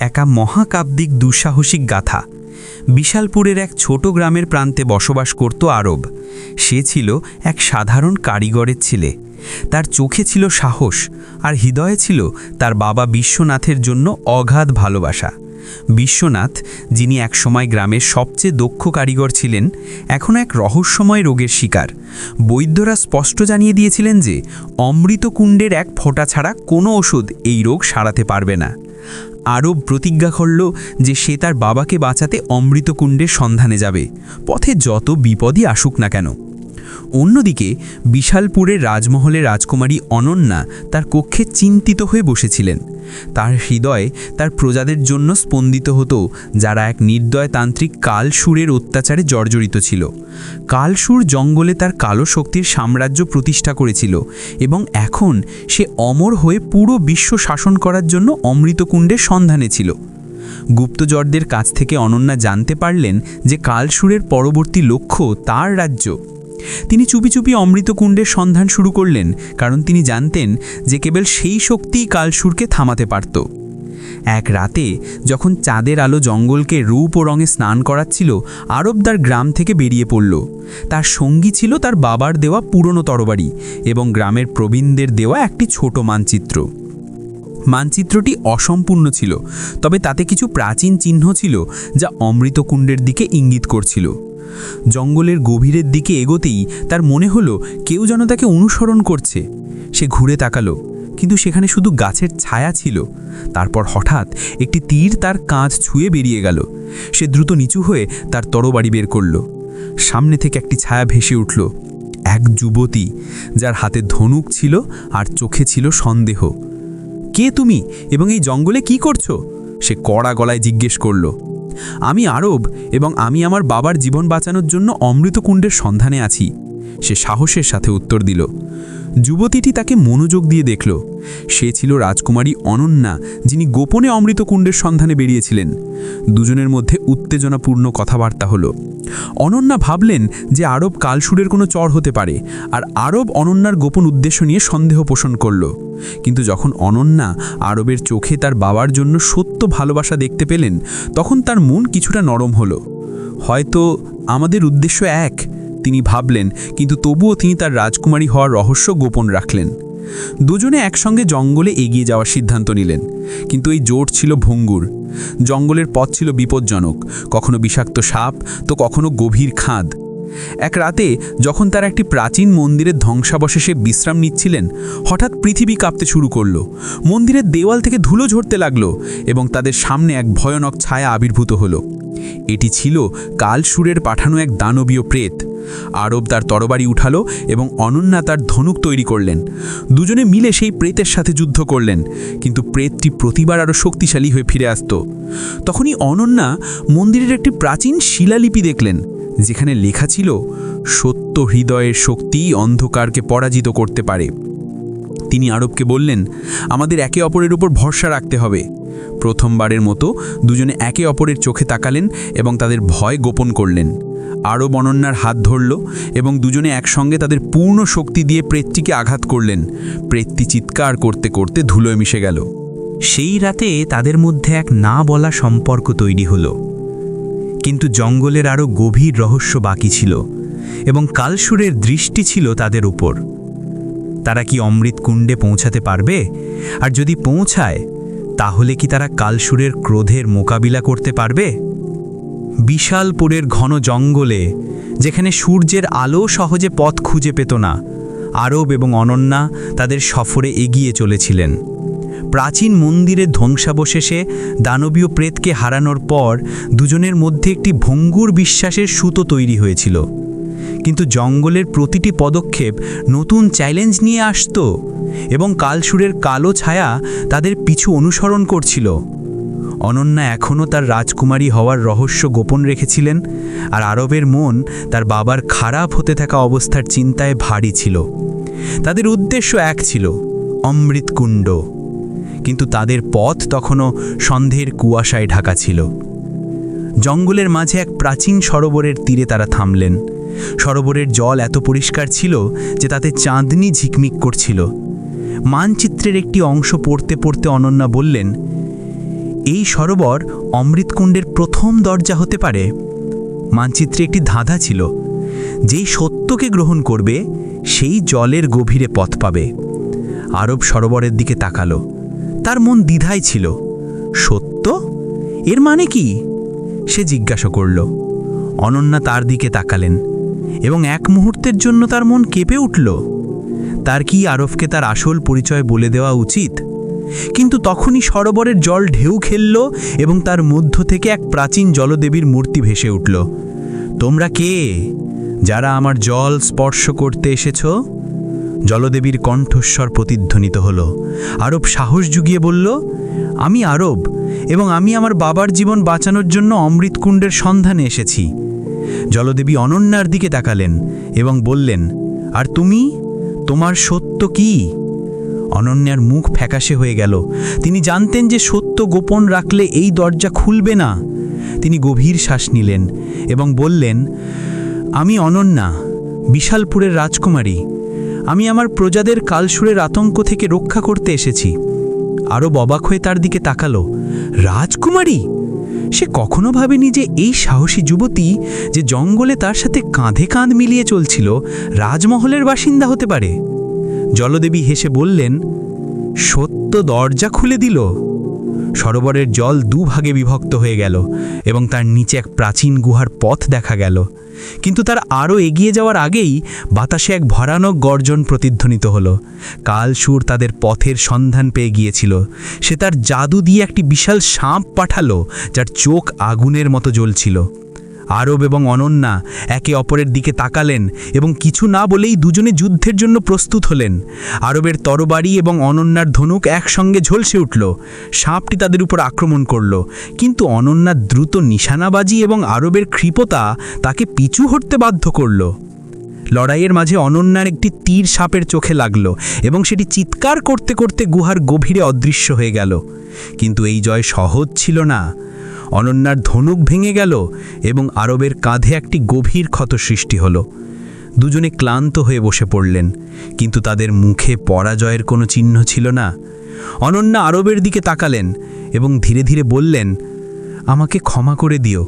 একা মহাকাব্যিক দুঃসাহসিক গাথা। বিশালপুরের এক ছোট গ্রামের প্রান্তে বসবাস করত আরব। সে ছিল এক সাধারণ কারিগরের ছেলে। তার চোখে ছিল সাহস, আর হৃদয়ে ছিল তার বাবা বিশ্বনাথের জন্য অগাধ ভালোবাসা। বিশ্বনাথ, যিনি একসময় গ্রামের সবচেয়ে দক্ষ কারিগর ছিলেন, এখন এক রহস্যময় রোগের শিকার। বৈদ্যরা স্পষ্ট জানিয়ে দিয়েছিলেন যে অমৃতকুণ্ডের এক ফোঁটা ছাড়া কোনো ওষুধ এই রোগ সারাতে পারবে না। আরব প্রতিজ্ঞা করল যে সে তার বাবাকে বাঁচাতে অমৃতকুণ্ডের সন্ধানে যাবে, পথে যত বিপদই আসুক না কেন। অন্যদিকে বিশালপুরের রাজমহলের রাজকুমারী অনন্যা তার কক্ষে চিন্তিত হয়ে বসেছিলেন। তার হৃদয় তার প্রজাদের জন্য স্পন্দিত হতো, যারা এক নির্দয় তান্ত্রিক কালসুরের অত্যাচারে জর্জরিত ছিল। কালসুর জঙ্গলে তার কালো শক্তির সাম্রাজ্য প্রতিষ্ঠা করেছিল, এবং এখন সে অমর হয়ে পুরো বিশ্ব শাসন করার জন্য অমৃতকুণ্ডের সন্ধানে ছিল। গুপ্তচরদের কাছ থেকে অনন্যা জানতে পারলেন যে কালসুরের পরবর্তী লক্ষ্য তার রাজ্য। তিনি চুপি চুপি অমৃতকুণ্ডের সন্ধান শুরু করলেন, কারণ তিনি জানতেন যে কেবল সেই শক্তিই কালসুরকে থামাতে পারত। এক রাতে যখন চাঁদের আলো জঙ্গলকে রূপ ও রঙে স্নান করাচ্ছিল, আরব তার গ্রাম থেকে বেরিয়ে পড়ল। তার সঙ্গী ছিল তার বাবার দেওয়া পুরনো তরবারি এবং গ্রামের প্রবীণদের দেওয়া একটি ছোট মানচিত্র। মানচিত্রটি অসম্পূর্ণ ছিল, তবে তাতে কিছু প্রাচীন চিহ্ন ছিল যা অমৃতকুণ্ডের দিকে ইঙ্গিত করছিল। জঙ্গলের গভীরের দিকে এগোতেই তার মনে হলো কেউ যেন তাকে অনুসরণ করছে। সে ঘুরে তাকালো, কিন্তু সেখানে শুধু গাছের ছায়া ছিল। তারপর হঠাৎ একটি তীর তার কাঁধ ছুঁয়ে বেরিয়ে গেল। সে দ্রুত নিচু হয়ে তার তরবারি বের করল। সামনে থেকে একটি ছায়া ভেসে উঠল, এক যুবতী, যার হাতে ধনুক ছিল আর চোখে ছিল সন্দেহ। কে তুমি, এবং এই জঙ্গলে কি করছো? সে কড়া গলায় জিজ্ঞেস করল। আমি আরব, এবং আমি আমার বাবার জীবন বাঁচানোর জন্য অমৃতকুণ্ডের সন্ধানে আছি, সে সাহসের সাথে উত্তর দিল। যুবতীটি তাকে মনোযোগ দিয়ে দেখল। সে ছিল রাজকুমারী অনন্যা, যিনি গোপনে অমৃতকুণ্ডের সন্ধানে বেরিয়েছিলেন। দুজনের মধ্যে উত্তেজনাপূর্ণ কথাবার্তা হলো। অনন্যা ভাবলেন যে আরব কালসুরের কোনো চর হতে পারে, আর আরব অনন্যার গোপন উদ্দেশ্য নিয়ে সন্দেহ পোষণ করল। কিন্তু যখন অনন্যা আরবের চোখে তার বাবার জন্য সত্য ভালোবাসা দেখতে পেলেন, তখন তার মন কিছুটা নরম হলো। হয়তো আমাদের উদ্দেশ্য এক, তিনি ভাবলেন, কিন্তু তবুও তিনি তার রাজকুমারী হওয়ার রহস্য গোপন রাখলেন। দুজনে একসঙ্গে জঙ্গলে এগিয়ে যাওয়ার সিদ্ধান্ত নিলেন, কিন্তু এই জোট ছিল ভঙ্গুর। জঙ্গলের পথ ছিল বিপজ্জনক, কখনো বিষাক্ত সাপ তো কখনো গভীর খাদ। এক রাতে যখন তার একটি প্রাচীন মন্দিরের ধ্বংসাবশেষে বিশ্রাম নিচ্ছিলেন, হঠাৎ পৃথিবী কাঁপতে শুরু করল। মন্দিরের দেওয়াল থেকে ধুলো ঝরতে লাগলো, এবং তাদের সামনে এক ভয়ানক ছায়া আবির্ভূত হলো। এটি ছিল কালসুরের পাঠানো এক দানবীয় প্রেত। আরব তার তরবারি উঠালো এবং অনন্যা তার ধনুক তৈরি করলেন। দুজনে মিলে সেই প্রেতের সাথে যুদ্ধ করলেন, কিন্তু প্রেতটি প্রতিবার আরও শক্তিশালী হয়ে ফিরে আসত। তখনই অনন্যা মন্দিরের একটি প্রাচীন শিলালিপি দেখলেন, যেখানে লেখা ছিল, সত্য হৃদয়ের শক্তি অন্ধকারকে পরাজিত করতে পারে। তিনি আরবকে বললেন, আমাদের একে অপরের উপর ভরসা রাখতে হবে। প্রথমবারের মতো দুজনে একে অপরের চোখে তাকালেন এবং তাদের ভয় গোপন করলেন। আরব অনন্যার হাত ধরল এবং দুজনে একসঙ্গে তাদের পূর্ণ শক্তি দিয়ে প্রেতটিকে আঘাত করলেন। প্রেতটি চিৎকার করতে করতে ধুলোয় মিশে গেল। সেই রাতে তাদের মধ্যে এক না বলা সম্পর্ক তৈরি হলো। কিন্তু জঙ্গলের আরও গভীর রহস্য বাকি ছিল, এবং কালসুরের দৃষ্টি ছিল তাদের উপর। তারা কি অমৃতকুণ্ডে পৌঁছাতে পারবে? আর যদি পৌঁছায়, তাহলে কি তারা কালসুরের ক্রোধের মোকাবিলা করতে পারবে? বিশালপুরের ঘন জঙ্গলে, যেখানে সূর্যের আলো সহজে পথ খুঁজে পেত না, আরব এবং অনন্যা তাদের সফরে এগিয়ে চলেছিলেন। প্রাচীন মন্দিরের ধ্বংসাবশেষে দানবীয় প্রেতকে হারানোর পর দুজনের মধ্যে একটি ভঙ্গুর বিশ্বাসের সুতো তৈরি হয়েছিল। কিন্তু জঙ্গলের প্রতিটি পদক্ষেপ নতুন চ্যালেঞ্জ নিয়ে আসত, এবং কালসুরের কালো ছায়া তাদের পিছু অনুসরণ করছিল। অনন্যা এখনও তার রাজকুমারী হওয়ার রহস্য গোপন রেখেছিলেন, আর আরবের মন তার বাবার খারাপ হতে থাকা অবস্থার চিন্তায় ভারী ছিল। তাদের উদ্দেশ্য এক ছিল, অমৃতকুণ্ড, কিন্তু তাদের পথ তখনও সন্ধ্যের কুয়াশায় ঢাকা ছিল। জঙ্গলের মাঝে এক প্রাচীন সরোবরের তীরে তারা থামলেন। সরোবরের জল এত পরিষ্কার ছিল যে তাতে চাঁদনি ঝিকমিক করছিল। মানচিত্রের একটি অংশ পড়তে পড়তে অনন্যা বললেন, এই সরোবর অমৃতকুণ্ডের প্রথম দরজা হতে পারে। মানচিত্রে একটি ধাঁধা ছিল, যেই সত্যকে গ্রহণ করবে সেই জলের গভীরে পথ পাবে। আরব সরোবরের দিকে তাকালো। তার মন দ্বিধায় ছিল। সত্য এর মানে কি? সে জিজ্ঞাসা করল। অনন্যা তার দিকে তাকালেন এবং এক মুহূর্তের জন্য তার মন কেঁপে উঠল। তার কি আরবকে তার আসল পরিচয় বলে দেওয়া উচিত? কিন্তু তখনই সরোবরের জল ঢেউ খেলল এবং তার মধ্য থেকে এক প্রাচীন জলদেবীর মূর্তি ভেসে উঠল। তোমরা কে, যারা আমার জল স্পর্শ করতে এসেছ? জলদেবীর কণ্ঠস্বর প্রতিধ্বনিত হল। আরব সাহস জুগিয়ে বলল, আমি আরব এবং আমি আমার বাবার জীবন বাঁচানোর জন্য অমৃতকুণ্ডের সন্ধানে এসেছি। জলদেবী অনন্যার দিকে তাকালেন এবং বললেন, আর তুমি, তোমার সত্য কি? অনন্যার মুখ ফ্যাকাশে হয়ে গেল। তিনি জানতেন যে সত্য গোপন রাখলে এই দরজা খুলবে না। তিনি গভীর শ্বাস নিলেন এবং বললেন, আমি অনন্যা, বিশালপুরের রাজকুমারী। আমি আমার প্রজাদের কালসুরের আতঙ্ক থেকে রক্ষা করতে এসেছি। আরও অবাক হয়ে তার দিকে তাকালো। রাজকুমারী? সে কখনো ভাবেনি যে এই সাহসী যুবতী, যে জঙ্গলে তার সাথে কাঁধে কাঁধ মিলিয়ে চলছিল, রাজমহলের বাসিন্দা হতে পারে। জলদেবী হেসে বললেন, সত্য দরজা খুলে দিল। সরোবরের জল দুভাগে বিভক্ত হয়ে গেল এবং তার নিচে এক প্রাচীন গুহার পথ দেখা গেল। কিন্তু তার আরও এগিয়ে যাওয়ার আগেই বাতাসে এক ভয়ানক গর্জন প্রতিধ্বনিত হলো। কালসুর তাদের পথের সন্ধান পেয়ে গিয়েছিল। সে তার জাদু দিয়ে একটি বিশাল সাপ পাঠালো, যার চোখ আগুনের মতো জ্বলছিল। আরব এবং অনন্যা একে অপরের দিকে তাকালেন এবং কিছু না বলেই দুজনে যুদ্ধের জন্য প্রস্তুত হলেন। আরবের তরবারি এবং অনন্যার ধনুক একসঙ্গে ঝলসে উঠল। সাপটি তাদের উপর আক্রমণ করল, কিন্তু অনন্যার দ্রুত নিশানাবাজি এবং আরবের ক্ষিপ্রতা তাকে পিছু হটতে বাধ্য করল। লড়াইয়ের মাঝে অনন্যার একটি তীর সাপের চোখে লাগল এবং সেটি চিৎকার করতে করতে গুহার গভীরে অদৃশ্য হয়ে গেল। কিন্তু এই জয় সহজ ছিল না। অনন্যার ধনুক ভেঙে গেল এবং আরবের কাঁধে একটি গভীর ক্ষত সৃষ্টি হলো। দুজনে ক্লান্ত হয়ে বসে পড়লেন, কিন্তু তাদের মুখে পরাজয়ের কোনো চিহ্ন ছিল না। অনন্যা আরবের দিকে তাকালেন এবং ধীরে ধীরে বললেন, আমাকে ক্ষমা করে দিও,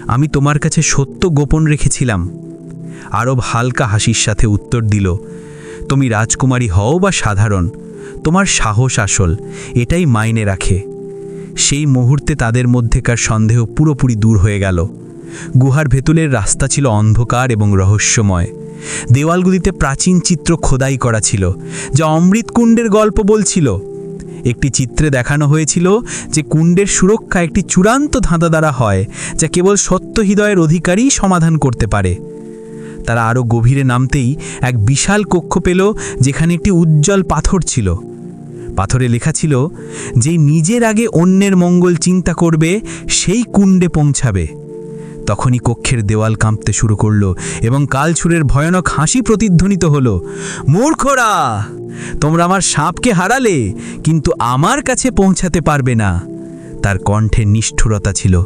আমি তোমার কাছে সত্য গোপন রেখেছিলাম। আরব হালকা হাসির সাথে উত্তর দিল, তুমি রাজকুমারী হও বা সাধারণ, তোমার সাহস আসল, এটাই মাইনে রাখে। সেই মুহূর্তে তাদের মধ্যেকার সন্দেহ পুরোপুরি দূর হয়ে গেল। গুহার ভেতরের রাস্তা ছিল অন্ধকার এবং রহস্যময়। দেওয়ালগুলিতে প্রাচীন চিত্র খোদাই করা ছিল, যা অমৃতকুণ্ডের গল্প বলছিল। একটি চিত্রে দেখানো হয়েছিল যে কুণ্ডের সুরক্ষা একটি চূড়ান্ত ধাঁধা দ্বারা হয়, যা কেবল সত্য হৃদয়ের অধিকারী সমাধান করতে পারে। তারা আরও গভীরে নামতেই এক বিশাল কক্ষ পেল, যেখানে একটি উজ্জ্বল পাথর ছিল। পাথরে লেখা ছিল, যে নিজের আগে অন্যের মঙ্গল চিন্তা করবে সেই কুণ্ডে পৌঁছাবে। তখনই কক্ষের দেওয়াল কাঁপতে শুরু করল এবং কালছুরের ভয়ানক হাসি প্রতিধ্বনিত হলো, মূর্খরা, তোমরা আমার সাপকে হারালে, কিন্তু আমার কাছে পৌঁছাতে পারবে না। তার কণ্ঠে নিষ্ঠুরতা ছিল।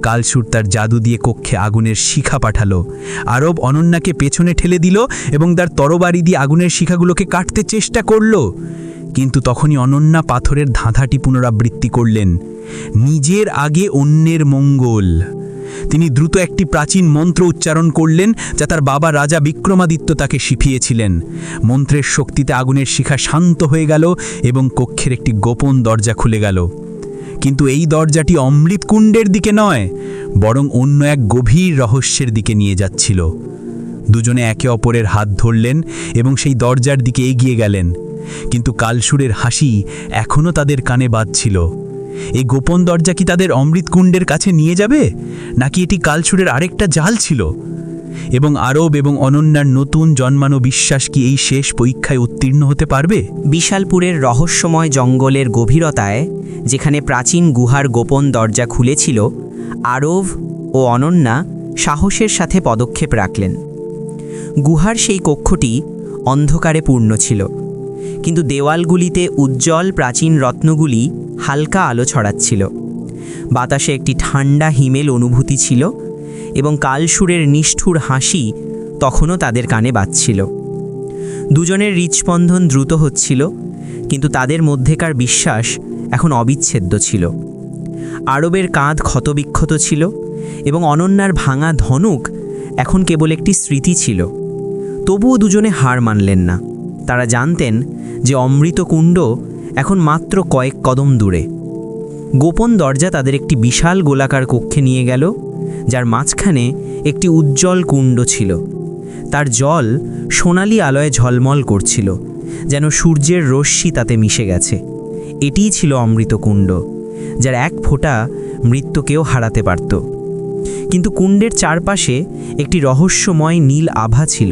কালসুর তার জাদু দিয়ে কক্ষে আগুনের শিখা পাঠালো। আরব অনন্যাকে পেছনে ঠেলে দিল এবং তার তরবারি দিয়ে আগুনের শিখাগুলোকে কাটতে চেষ্টা করল। কিন্তু তখনই অনন্যা পাথরের ধাঁধাটি পুনরাবৃত্তি করলেন, নিজের আগে অন্যের মঙ্গল। তিনি দ্রুত একটি প্রাচীন মন্ত্র উচ্চারণ করলেন, যা তার বাবা রাজা বিক্রমাদিত্য তাকে শিখিয়েছিলেন। মন্ত্রের শক্তিতে আগুনের শিখা শান্ত হয়ে গেল এবং কক্ষের একটি গোপন দরজা খুলে গেল। কিন্তু এই দরজাটি অমৃতকুণ্ডের দিকে নয়, বরং অন্য এক গভীর রহস্যের দিকে নিয়ে যাচ্ছিল। দুজনে একে অপরের হাত ধরলেন এবং সেই দরজার দিকে এগিয়ে গেলেন। কিন্তু কালসুরের হাসি এখনও তাদের কানে বাজছিল। এই গোপন দরজা কি তাদের অমৃতকুণ্ডের কাছে নিয়ে যাবে, নাকি এটি কালসুরের আরেকটা জাল ছিল? এবং আরব এবং অনন্যার নতুন জন্মানো বিশ্বাস কি এই শেষ পরীক্ষায় উত্তীর্ণ হতে পারবে? বিশালপুরের রহস্যময় জঙ্গলের গভীরতায়, যেখানে প্রাচীন গুহার গোপন দরজা খুলেছিল, আরব ও অনন্যা সাহসের সাথে পদক্ষেপ রাখলেন। গুহার সেই কক্ষটি অন্ধকারে পূর্ণ ছিল, কিন্তু দেওয়ালগুলিতে উজ্জ্বল প্রাচীন রত্নগুলি হালকা আলো ছড়াচ্ছিল। বাতাসে একটি ঠান্ডা হিমেল অনুভূতি ছিল এবং কালসুরের নিষ্ঠুর হাসি তখনও তাদের কানে বাজছিল। দুজনের হৃৎস্পন্দন দ্রুত হচ্ছিল, কিন্তু তাদের মধ্যেকার বিশ্বাস এখন অবিচ্ছেদ্য ছিল। আরবের কাঁধ ক্ষতবিক্ষত ছিল এবং অনন্যার ভাঙা ধনুক এখন কেবল একটি স্মৃতি ছিল। তবুও দুজনে হার মানলেন না। তারা জানতেন যে অমৃত কুণ্ড এখন মাত্র কয়েক কদম দূরে। গোপন দরজা তাদের একটি বিশাল গোলাকার কক্ষে নিয়ে গেল, যার মাঝখানে একটি উজ্জ্বল কুণ্ড ছিল। তার জল সোনালি আলোয় ঝলমল করছিল, যেন সূর্যের রশ্মি তাতে মিশে গেছে। এটিই ছিল অমৃতকুণ্ড, যার এক ফোঁটা মৃত্যুকেও হারাতে পারত। কিন্তু কুণ্ডের চারপাশে একটি রহস্যময় নীল আভা ছিল,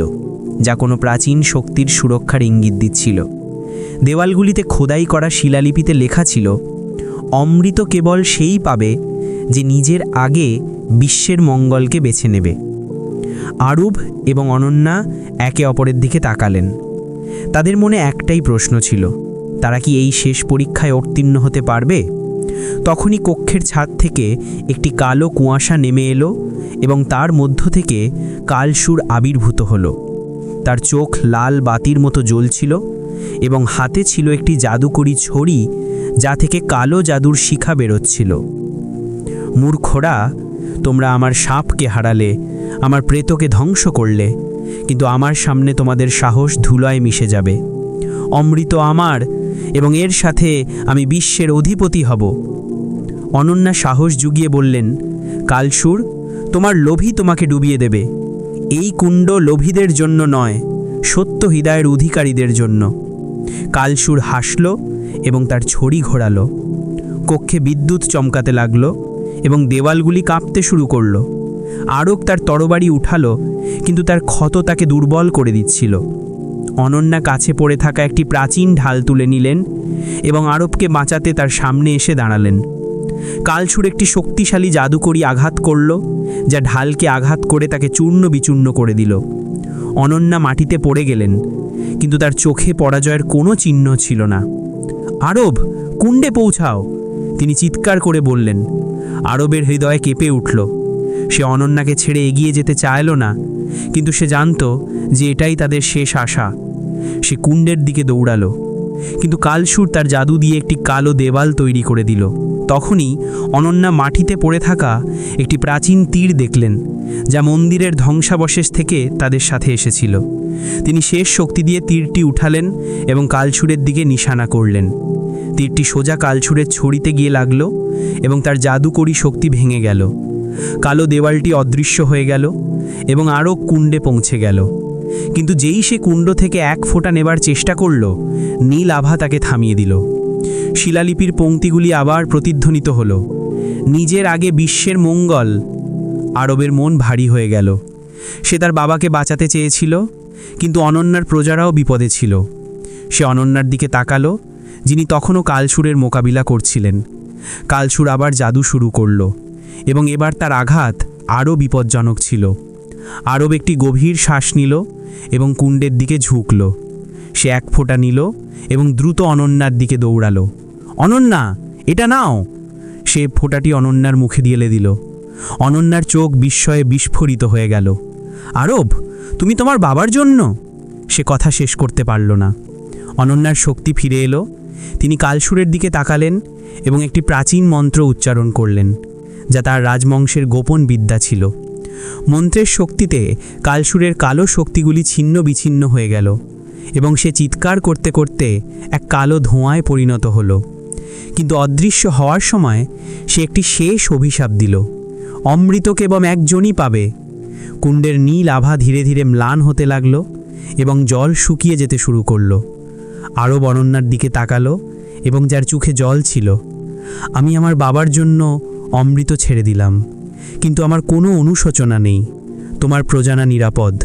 যা কোনো প্রাচীন শক্তির সুরক্ষার ইঙ্গিত দিচ্ছিল। দেওয়ালগুলিতে খোদাই করা শিলালিপিতে লেখা ছিল, অমৃত কেবল সেই পাবে যে নিজের আগে বিশ্বের মঙ্গলকে বেছে নেবে। আরব এবং অনন্যা একে অপরের দিকে তাকালেন। তাদের মনে একটাই প্রশ্ন ছিল, তারা কি এই শেষ পরীক্ষায় উত্তীর্ণ হতে পারবে? তখনই কক্ষের ছাদ থেকে একটি কালো কুয়াশা নেমে এলো এবং তার মধ্য থেকে কালসুর আবির্ভূত হলো। তার চোখ লাল বাতির মতো জ্বলছিল এবং হাতে ছিল একটি জাদুকরি ছড়ি, যা থেকে কালো জাদুর শিখা বেরোচ্ছিল। মূর্খরা, তোমরা আমার সাপকে হারালে, আমার প্রেতকে ধ্বংস করলে, কিন্তু আমার সামনে তোমাদের সাহস ধুলায় মিশে যাবে। অমৃত আমার, এবং এর সাথে আমি বিশ্বের অধিপতি হব। অনন্যা সাহস জুগিয়ে বললেন, কালসুর, তোমার লোভী তোমাকে ডুবিয়ে দেবে। এই কুণ্ড লোভীদের জন্য নয়, সত্য হৃদয়ের অধিকারীদের জন্য। কালসুর হাসল এবং তার ছড়ি ঘোরালো। কক্ষে বিদ্যুৎ চমকাতে লাগলো এবং দেওয়ালগুলি কাঁপতে শুরু করল। আরব তার তরবারি উঠালো, কিন্তু তার ক্ষত তাকে দুর্বল করে দিচ্ছিল। অনন্যা কাছে পড়ে থাকা একটি প্রাচীন ঢাল তুলে নিলেন এবং আরবকে বাঁচাতে তার সামনে এসে দাঁড়ালেন। কালসুর একটি শক্তিশালী জাদুকরি আঘাত করল, যা ঢালকে আঘাত করে তাকে চূর্ণ বিচূর্ণ করে দিল। অনন্যা মাটিতে পড়ে গেলেন, কিন্তু তার চোখে পরাজয়ের কোনো চিহ্ন ছিল না। আরব, কুণ্ডে পৌঁছাও, তিনি চিৎকার করে বললেন। আরবের হৃদয় কেঁপে উঠল। সে অনন্যাকে ছেড়ে এগিয়ে যেতে চাইল না, কিন্তু সে জানত যে এটাই তাদের শেষ আশা। সে কুণ্ডের দিকে দৌড়ালো, কিন্তু কালসুর তার জাদু দিয়ে একটি কালো দেওয়াল তৈরি করে দিল। তখনই অনন্যা মাটিতে পড়ে থাকা একটি প্রাচীন তীর দেখলেন, যা মন্দিরের ধ্বংসাবশেষ থেকে তাদের সাথে এসেছিল। তিনি শেষ শক্তি দিয়ে তীরটি উঠালেন এবং কালসুরের দিকে নিশানা করলেন। তীরটি সোজা কালসুরের ছড়িতে গিয়ে লাগল এবং তার জাদুকরী শক্তি ভেঙে গেল। কালো দেওয়ালটি অদৃশ্য হয়ে গেল এবং আরও কুণ্ডে পৌঁছে গেল। কিন্তু যেই সে কুণ্ড থেকে এক ফোঁটা নেবার চেষ্টা করল, নীল আভা তাকে থামিয়ে দিল। শিলালিপির পংক্তিগুলি আবার প্রতিধ্বনিত হলো, নিজের আগে বিশ্বের মঙ্গল। আরবের মন ভারী হয়ে গেল। সে তার বাবাকে বাঁচাতে চেয়েছিল, কিন্তু অনন্যার প্রজারাও বিপদে ছিল। সে অনন্যার দিকে তাকালো, যিনি তখনও কালসুরের মোকাবিলা করছিলেন। কালসুর আবার জাদু শুরু করল এবং এবার তার আঘাত আরও বিপজ্জনক ছিল। আরব একটি গভীর শ্বাস নিল এবং কুণ্ডের দিকে ঝুঁকল। সে এক ফোঁটা নিল এবং দ্রুত অনন্যার দিকে দৌড়ালো। অনন্যা, এটা নাও! সে ফোঁটাটি অনন্যার মুখে দিয়ে দিল। অনন্যার চোখ বিস্ময়ে বিস্ফোরিত হয়ে গেল। আরব, তুমি তোমার বাবার জন্য? সে কথা শেষ করতে পারল না। অনন্যার শক্তি ফিরে এলো। তিনি কালসুরের দিকে তাকালেন এবং একটি প্রাচীন মন্ত্র উচ্চারণ করলেন, যা তার রাজবংশের গোপন বিদ্যা ছিল। মন্ত্রের শক্তিতে কালসুরের কালো শক্তিগুলি ছিন্ন বিচ্ছিন্ন হয়ে গেল এবং সে চিৎকার করতে করতে এক কালো ধোঁয়ায় পরিণত হলো। কিন্তু অদৃশ্য হওয়ার সময় সে একটি শেষ অভিশাপ দিল, অমৃত কেবল একজনই পাবে। কুণ্ডের নীল আভা ধীরে ধীরে ম্লান হতে লাগলো এবং জল শুকিয়ে যেতে শুরু করলো। আরব অনন্যার দিকে তাকালো এবং যার চোখে জল ছিল। আমি আমার বাবার জন্য অমৃত ছেড়ে দিলাম, কিন্তু আমার কোনো অনুশোচনা নেই। তোমার প্রজানা নিরাপদ।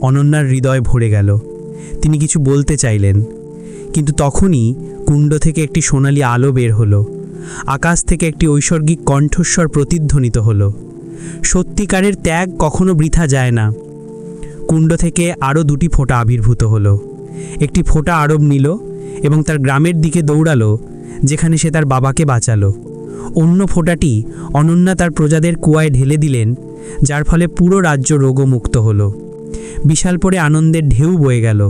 অনন্যার হৃদয় ভরে গেল। তিনি কিছু বলতে চাইলেন, কিন্তু তখনই কুণ্ড থেকে একটি সোনালি আলো বের হলো। আকাশ থেকে একটি ঐশ্বর্গিক কণ্ঠস্বর প্রতিধ্বনিত হলো, সত্যিকারের ত্যাগ কখনো বৃথা যায় না। কুণ্ড থেকে আরও দুটি ফোঁটা আবির্ভূত হলো। একটি ফোঁটা আরব নিল এবং তার গ্রামের দিকে দৌড়ালো, যেখানে সে তার বাবাকে বাঁচালো। অন্য ফোঁটাটি অনন্যা তার প্রজাদের কুয়ায় ঢেলে দিলেন, যার ফলে পুরো রাজ্য রোগমুক্ত হলো। বিশাল পরে আনন্দের ঢেউ বয়ে গেল।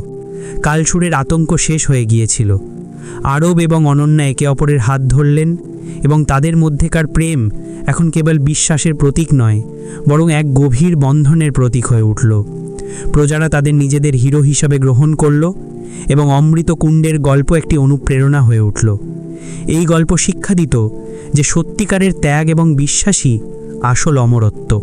কালসুরের আতঙ্ক শেষ হয়ে গিয়েছিল। আরব এবং অনন্যা একে অপরের হাত ধরলেন এবং তাদের মধ্যেকার প্রেম এখন কেবল বিশ্বাসের প্রতীক নয়, বরং এক গভীর বন্ধনের প্রতীক হয়ে উঠল। প্রজারা তাদের নিজেদের হিরো হিসাবে গ্রহণ করল এবং অমৃত কুণ্ডের গল্প একটি অনুপ্রেরণা হয়ে উঠল। এই গল্প শিক্ষা দিত যে সত্যিকারের ত্যাগ এবং বিশ্বাসই আসল অমরত্ব।